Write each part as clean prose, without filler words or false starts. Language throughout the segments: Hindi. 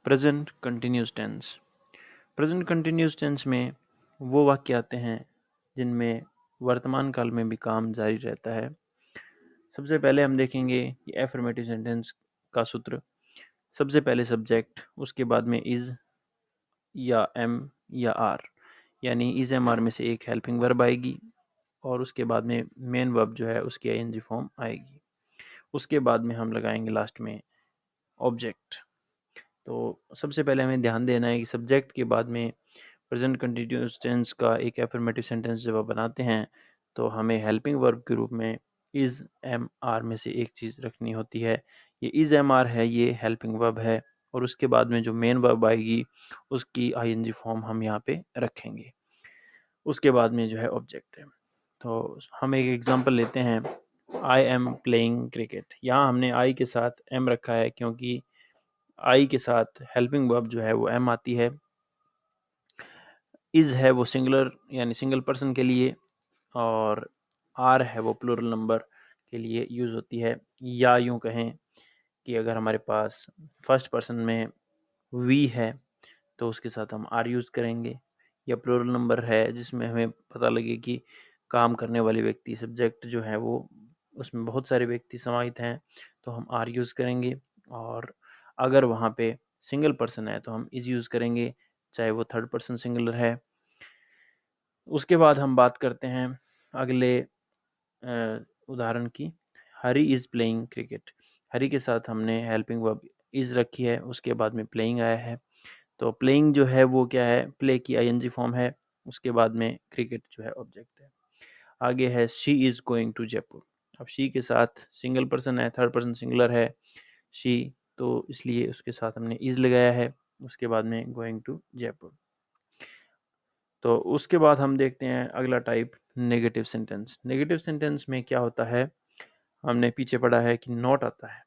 Present continuous tense. Present continuous tense में वो वाक्य आते हैं जिनमें वर्तमान काल में भी काम जारी रहता है। सबसे पहले हम देखेंगे कि एफर्मेटिव सेंटेंस का सूत्र। सबसे पहले सब्जेक्ट, उसके बाद में इज या एम या आर, यानी इज एम आर में से एक हेल्पिंग वर्ब आएगी और उसके बाद में मेन वर्ब जो है उसकी आईएनजी फॉर्म आएगी। उसके बाद में हम लगाएंगे लास्ट में ऑब्जेक्ट। तो सबसे पहले हमें ध्यान देना है कि सब्जेक्ट के बाद में प्रेजेंट कंटिन्यूअस टेंस का एक एफर्मेटिव सेंटेंस जब आप बनाते हैं तो हमें हेल्पिंग वर्ब के रूप में इज एम आर में से एक चीज़ रखनी होती है। ये इज एम आर है, ये हेल्पिंग वर्ब है और उसके बाद में जो मेन वर्ब आएगी उसकी आईएनजी फॉर्म हम यहाँ पे रखेंगे। उसके बाद में जो है ऑब्जेक्ट है। तो हम एक एग्जांपल लेते हैं, आई एम प्लेइंग क्रिकेट। यहाँ हमने आई के साथ एम रखा है क्योंकि आई के साथ हेल्पिंग वर्ब जो है वो एम आती है। इज है वो सिंगुलर यानी सिंगल पर्सन के लिए और आर है वो प्लूरल नंबर के लिए यूज़ होती है। या यूँ कहें कि अगर हमारे पास फर्स्ट पर्सन में वी है तो उसके साथ हम आर यूज़ करेंगे। या प्लूरल नंबर है जिसमें हमें पता लगे कि काम करने वाले व्यक्ति सब्जेक्ट जो है वो उसमें बहुत सारे व्यक्ति समाहित हैं तो हम आर यूज़ करेंगे। और अगर वहाँ पे सिंगल पर्सन है तो हम इज यूज़ करेंगे, चाहे वो थर्ड पर्सन सिंगुलर है। उसके बाद हम बात करते हैं अगले उदाहरण की, हरी इज़ प्लेइंग क्रिकेट। हरी के साथ हमने हेल्पिंग वर्ब इज़ रखी है, उसके बाद में प्लेइंग आया है। तो प्लेइंग जो है वो क्या है, प्ले की आईएनजी फॉर्म है। उसके बाद में क्रिकेट जो है ऑब्जेक्ट है। आगे है she is going to Jaipur. अब शी के साथ सिंगल पर्सन है, थर्ड पर्सन सिंगुलर है शी, तो इसलिए उसके साथ हमने इज़ लगाया है। उसके बाद में गोइंग टू जयपुर। तो उसके बाद हम देखते हैं अगला type, negative sentence. Negative sentence में क्या होता है, हमने पीछे पढ़ा है कि नॉट आता है।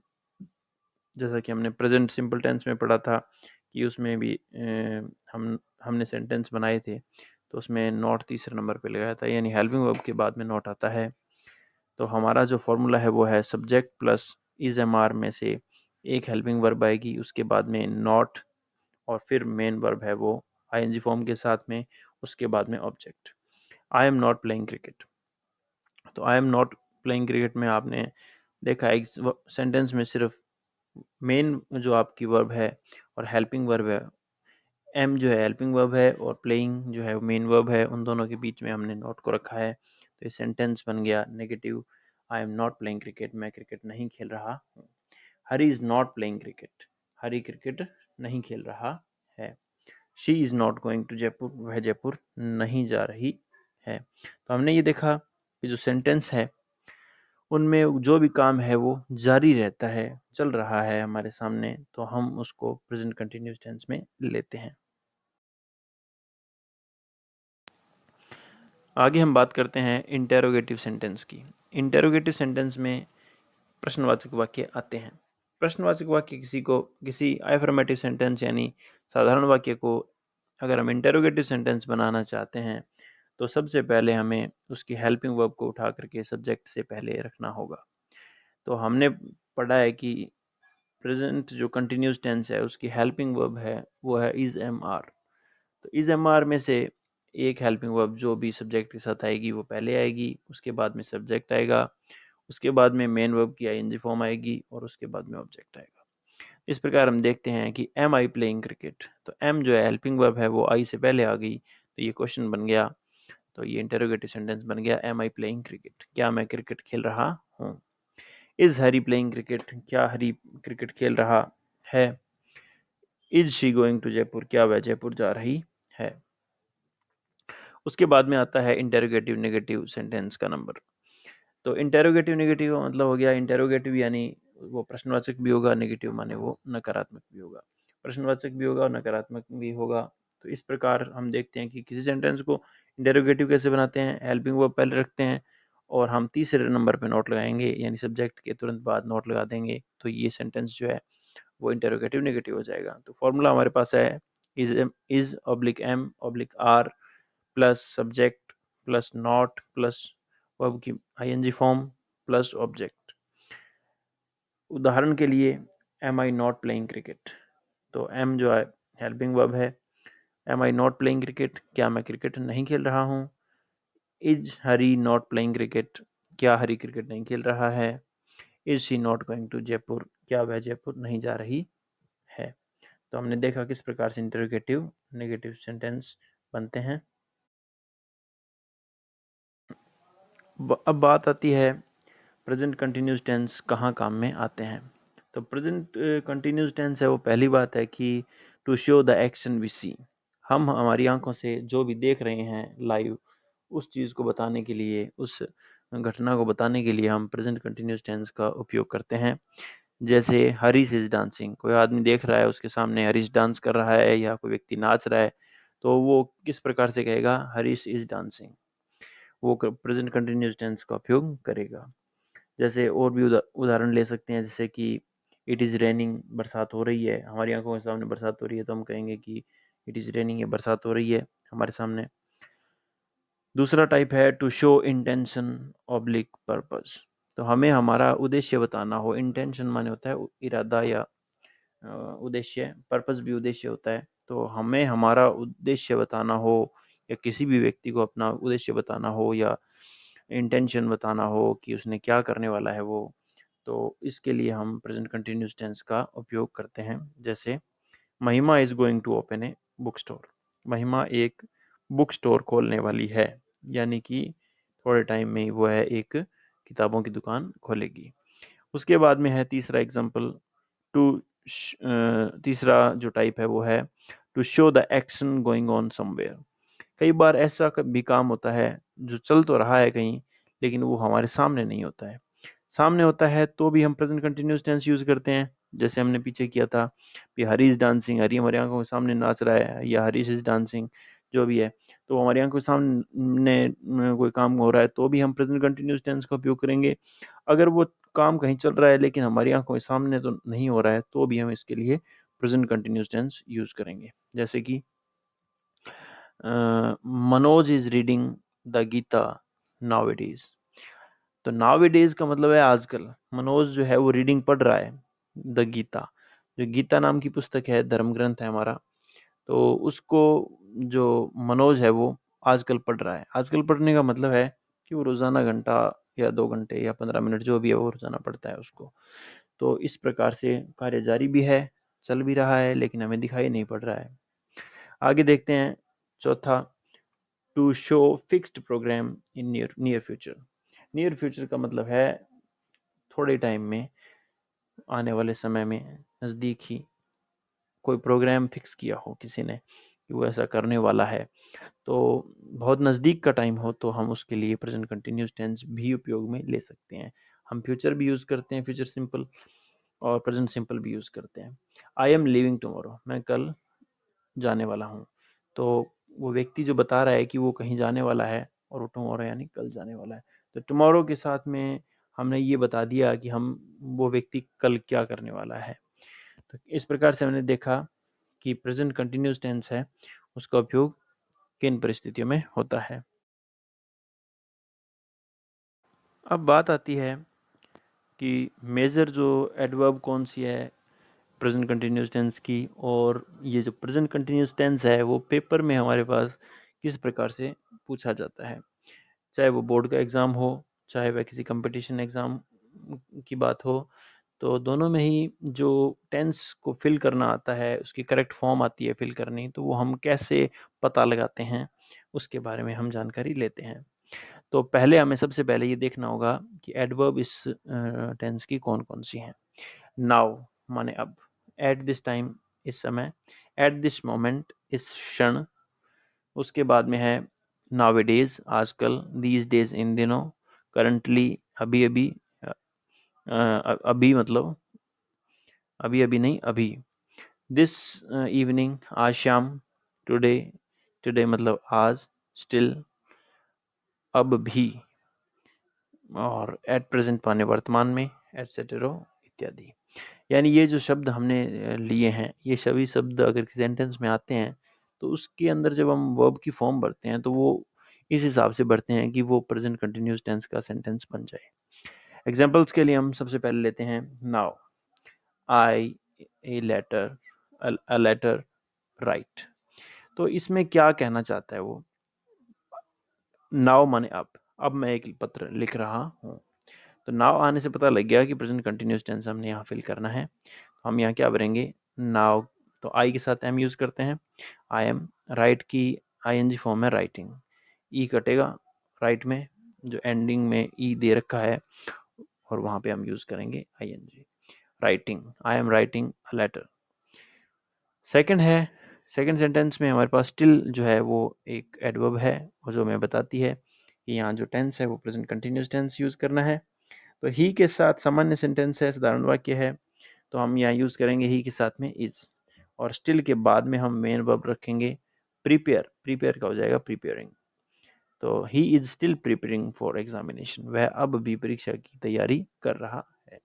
जैसा कि हमने प्रेजेंट सिंपल टेंस में पढ़ा था कि उसमें भी हमने सेंटेंस बनाए थे तो उसमें नॉट तीसरे नंबर पे लगाया था, यानी हेल्पिंग वर्ब के बाद में नॉट आता है। तो हमारा जो फॉर्मूला है वो है subject plus is am are में से एक हेल्पिंग वर्ब आएगी, उसके बाद में नॉट और फिर मेन वर्ब है वो आईएनजी फॉर्म के साथ में, उसके बाद में object. I am not playing cricket. तो I am not playing cricket में आपने देखा एक सेंटेंस में सिर्फ मेन जो आपकी वर्ब है और हेल्पिंग वर्ब है, एम जो है हेल्पिंग वर्ब है और प्लेइंग जो है मेन वर्ब है, उन दोनों के बीच में हमने नॉट को रखा है। तो ये सेंटेंस बन गया negative, I am not playing cricket, मैं क्रिकेट नहीं खेल रहा हूँ। Hari is not playing cricket, Hari cricket नहीं खेल रहा है। She is not going to Jaipur, वह जयपुर नहीं जा रही है। तो हमने ये देखा कि जो सेंटेंस है उनमें जो भी काम है वो जारी रहता है, चल रहा है हमारे सामने, तो हम उसको प्रेजेंट कंटिन्यूस टेंस में लेते हैं। आगे हम बात करते हैं इंटेरोगेटिव सेंटेंस की। इंटेरोगेटिव सेंटेंस में प्रश्नवाचक वाक्य आते हैं। प्रश्नवाचक वाक्य किसी अफर्मेटिव सेंटेंस यानी साधारण वाक्य को अगर हम इंटेरोगेटिव सेंटेंस बनाना चाहते हैं तो सबसे पहले हमें उसकी हेल्पिंग वर्ब को उठा करके सब्जेक्ट से पहले रखना होगा। तो हमने पढ़ा है कि प्रेजेंट जो कंटिन्यूस टेंस है उसकी हेल्पिंग वर्ब है वो है इज एम आर। तो इज एम आर में से एक हेल्पिंग वर्ब जो भी सब्जेक्ट के साथ आएगी वो पहले आएगी, उसके बाद में सब्जेक्ट आएगा, उसके बाद में मेन वर्ब की आईएनजी फॉर्म आएगी और उसके बाद में ऑब्जेक्ट आएगा। इस प्रकार हम देखते हैं कि एम आई प्लेइंग क्रिकेट। तो एम जो है हेल्पिंग वर्ब है वो आई से पहले आ गई, तो ये क्वेश्चन बन गया। तो ये इंटरोगेटिव सेंटेंस बन गया, एम आई प्लेइंग क्रिकेट, क्या मैं क्रिकेट खेल रहा हूँ। इज हरी प्लेइंग क्रिकेट, क्या हरी क्रिकेट खेल रहा है। Is she going to Jaipur, क्या वह जयपुर जा रही है। उसके बाद में आता है इंटेरोगेटिव नेगेटिव सेंटेंस का नंबर। तो इंटेरोगेटिव नेगेटिव का मतलब हो गया, इंटेरोगेटिव यानी वो प्रश्नवाचक भी होगा, नेगेटिव माने वो नकारात्मक भी होगा। प्रश्नवाचक भी होगा और नकारात्मक भी होगा। तो इस प्रकार हम देखते हैं कि किसी सेंटेंस को इंटेरोगेटिव कैसे बनाते हैं, हेल्पिंग वर्ब पहले रखते हैं और हम तीसरे नंबर पे नोट लगाएंगे, यानी सब्जेक्ट के तुरंत बाद नोट लगा देंगे, तो ये सेंटेंस जो है वो इंटेरोगेटिव नेगेटिव हो जाएगा। तो फॉर्मूला हमारे पास है is oblique am oblique are plus subject plus not plus verb की आईएनजी फॉर्म प्लस ऑब्जेक्ट। उदाहरण के लिए am I not playing cricket, तो एम जो है हेल्पिंग वर्ब है। Am I not playing cricket, क्या मैं क्रिकेट नहीं खेल रहा हूँ। Is Hari not playing cricket, क्या हरी क्रिकेट नहीं खेल रहा है। Is she not going to Jaipur, क्या वह जयपुर नहीं जा रही है। तो हमने देखा किस प्रकार से इंटरोगेटिव नेगेटिव सेंटेंस बनते हैं। अब बात आती है प्रेजेंट कंटिन्यूस टेंस कहाँ काम में आते हैं। तो प्रेजेंट कंटिन्यूस टेंस है वो पहली बात है कि to show the action we see, हम हमारी आंखों से जो भी देख रहे हैं लाइव, उस चीज़ को बताने के लिए, उस घटना को बताने के लिए हम प्रेजेंट कंटिन्यूस टेंस का उपयोग करते हैं। जैसे हरीश इज डांसिंग, कोई आदमी देख रहा है उसके सामने हरीश डांस कर रहा है या कोई व्यक्ति नाच रहा है, तो वो किस प्रकार से कहेगा, हरीश इज डांसिंग, वो प्रेजेंट कंटिन्यूस टेंस का उपयोग करेगा। जैसे और भी उदाहरण ले सकते हैं, जैसे कि इट इज़ रेनिंग, बरसात हो रही है, हमारी आंखों के सामने बरसात हो रही है, तो हम कहेंगे कि इट इज़ रेनिंग, ये बरसात हो रही है हमारे सामने। दूसरा टाइप है to show intention oblique purpose, तो हमें हमारा उद्देश्य बताना हो। इंटेंशन माने होता है इरादा या उद्देश्य, पर्पस भी उद्देश्य होता है। तो हमें हमारा उद्देश्य बताना हो या किसी भी व्यक्ति को अपना उद्देश्य बताना हो या इंटेंशन बताना हो कि उसने क्या करने वाला है वो, तो इसके लिए हम प्रेजेंट कंटिन्यूस टेंस का उपयोग करते हैं। जैसे Mahima is going to open a book store, Mahima एक बुक स्टोर खोलने वाली है, यानी कि थोड़े टाइम में ही वो है एक किताबों की दुकान खोलेगी। उसके बाद में है तीसरा एग्जाम्पल, टू तीसरा जो टाइप है वो है to show the action going on somewhere. कई बार ऐसा भी काम होता है जो चल तो रहा है कहीं, लेकिन वो हमारे सामने नहीं होता है। सामने होता है तो भी हम प्रेजेंट कंटिन्यूस टेंस यूज करते हैं। जैसे हमने पीछे किया था कि हरी इज डांसिंग, हरी हमारी आंखों के सामने नाच रहा है, या हरीश इज डांसिंग, जो भी है, तो हमारी आंखों के सामने कोई काम हो रहा है तो भी हम प्रेजेंट कंटिन्यूस टेंस का उपयोग करेंगे। अगर वो काम कहीं चल रहा है लेकिन हमारी आंखों के सामने तो नहीं हो रहा है, तो भी हम इसके लिए प्रेजेंट कंटिन्यूस टेंस यूज करेंगे। जैसे कि Manoj is reading the Gita nowadays, तो नाउअडेज का मतलब है आजकल। मनोज जो है वो रीडिंग पढ़ रहा है द गीता, जो गीता नाम की पुस्तक है, धर्म ग्रंथ है हमारा, तो उसको जो मनोज है वो आजकल पढ़ रहा है। आजकल पढ़ने का मतलब है कि वो रोजाना घंटा या 2 घंटे या 15 मिनट जो भी है वो रोजाना पढ़ता है उसको। तो इस प्रकार से कार्य जारी भी है, चल भी रहा है, लेकिन हमें दिखाई नहीं पड़ रहा है। आगे देखते हैं चौथा, to show fixed program in near future. Near future का मतलब है थोड़े टाइम में, आने वाले समय में, नज़दीक ही कोई प्रोग्राम फिक्स किया हो किसी ने कि वो ऐसा करने वाला है, तो बहुत नज़दीक का टाइम हो तो हम उसके लिए प्रेजेंट कंटिन्यूस टेंस भी उपयोग में ले सकते हैं। हम फ्यूचर भी यूज़ करते हैं, फ्यूचर सिंपल, और प्रेजेंट सिंपल भी यूज़ करते हैं। आई एम लिविंग टुमारो, मैं कल जाने वाला हूँ। तो वो व्यक्ति जो बता रहा है कि वो कहीं जाने वाला है, और वो टुमारो यानी कल जाने वाला है, तो टुमारो के साथ में हमने ये बता दिया कि हम वो व्यक्ति कल क्या करने वाला है। तो इस प्रकार से हमने देखा कि प्रेजेंट कंटिन्यूस टेंस है उसका उपयोग किन परिस्थितियों में होता है। अब बात आती है कि मेजर जो एडवर्ब कौन सी है प्रेजेंट कंटिन्यूस टेंस की, और ये जो प्रेजेंट कंटिन्यूस टेंस है वो पेपर में हमारे पास किस प्रकार से पूछा जाता है। चाहे वो बोर्ड का एग्ज़ाम हो, चाहे वह किसी कंपटीशन एग्ज़ाम की बात हो, तो दोनों में ही जो टेंस को फिल करना आता है, उसकी करेक्ट फॉर्म आती है फिल करनी, तो वो हम कैसे पता लगाते हैं उसके बारे में हम जानकारी लेते हैं। तो पहले हमें सबसे पहले ये देखना होगा कि एडवर्ब इस टेंस की कौन कौन सी हैं। नाउ माने अब, एट दिस टाइम इस समय, एट दिस मोमेंट इस क्षण, उसके बाद में है नावेडेज आजकल, दीज डेज इन दिनों, करंटली अभी अभी, अभी मतलब अभी अभी नहीं अभी, दिस इवनिंग आज शाम, टुडे टुडे मतलब आज, स्टिल अब भी, और एट प्रेजेंट पाने वर्तमान में, एटसेट्रा इत्यादि। यानी ये जो शब्द हमने लिए हैं, ये सभी शब्द अगर सेंटेंस में आते हैं तो उसके अंदर जब हम वर्ब की फॉर्म भरते हैं तो वो इस हिसाब से भरते हैं कि वो प्रेजेंट कंटिन्यूस टेंस का सेंटेंस बन जाए। एग्जांपल्स के लिए हम सबसे पहले लेते हैं now, I a letter a letter write। तो इसमें क्या कहना चाहता है वो, नाउ माने अब मैं एक पत्र लिख रहा हूँ। तो नाउ आने से पता लग गया कि प्रेजेंट कंटिन्यूस टेंस हमने यहाँ फिल करना है। हम यहाँ क्या भरेंगे, नाउ, तो आई के साथ एम यूज करते हैं। आई एम, राइट की आईएनजी फॉर्म है राइटिंग, ई कटेगा राइट में, जो एंडिंग में ई दे रखा है और वहां पे हम यूज करेंगे ING. Writing, I am writing a letter. Second है, सेकंड सेंटेंस में हमारे पास स्टिल जो है वो एक एडवर्ब है और जो हमें बताती है कि यहाँ जो टेंस है वो प्रेजेंट कंटिन्यूस टेंस यूज करना है। तो ही के साथ सामान्य सेंटेंस है, साधारण वाक्य है, तो हम यहाँ यूज करेंगे ही के साथ में इज। और स्टिल के बाद में हम मेन वर्ब रखेंगे प्रिपेयर, प्रिपेयर का हो जाएगा प्रिपेयरिंग। तो he is still preparing for examination, वह अब भी परीक्षा की तैयारी कर रहा है।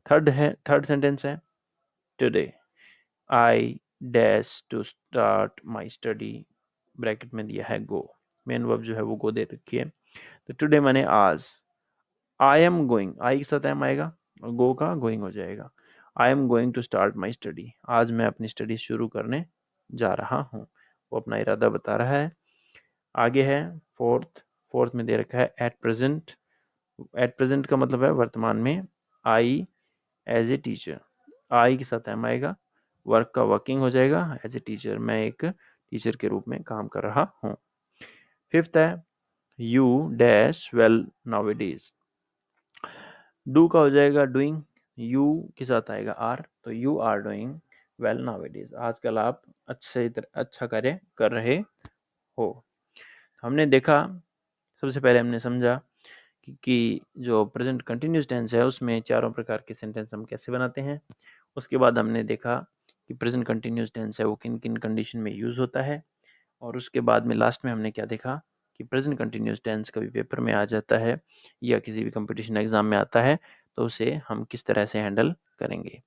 थर्ड सेंटेंस है today I dash to start my study, bracket में दिया है गो, मेन वर्ब जो है वो गो दे रखी है। तो टुडे माने आज, आई एम गोइंग, आई के साथ एम आएगा और गो का गोइंग हो जाएगा। I am going to start my study, आज मैं अपनी स्टडी शुरू करने जा रहा हूँ, वो अपना इरादा बता रहा है। आगे है फोर्थ में दे रखा है एट प्रेजेंट। एट प्रेजेंट का मतलब है वर्तमान में। आई एज ए टीचर, आई के साथ एम आएगा, वर्क का वर्किंग हो जाएगा, एज ए टीचर मैं एक टीचर के रूप में काम कर रहा हूँ। फिफ्थ है you dash well nowadays, do का हो जाएगा डूइंग, यू के साथ आएगा आर, तो you are doing well nowadays, आजकल आप अच्छा कार्य कर रहे हो। हमने देखा, सबसे पहले हमने समझा कि जो प्रेजेंट कंटिन्यूस टेंस है उसमें चारों प्रकार के सेंटेंस हम कैसे बनाते हैं। उसके बाद हमने देखा कि प्रेजेंट कंटिन्यूस टेंस है वो किन किन कंडीशन में यूज होता है। और उसके बाद में लास्ट में हमने क्या देखा कि प्रेजेंट कंटिन्यूस टेंस कभी पेपर में आ जाता है या किसी भी कंपटीशन एग्जाम में आता है, तो उसे हम किस तरह से हैंडल करेंगे।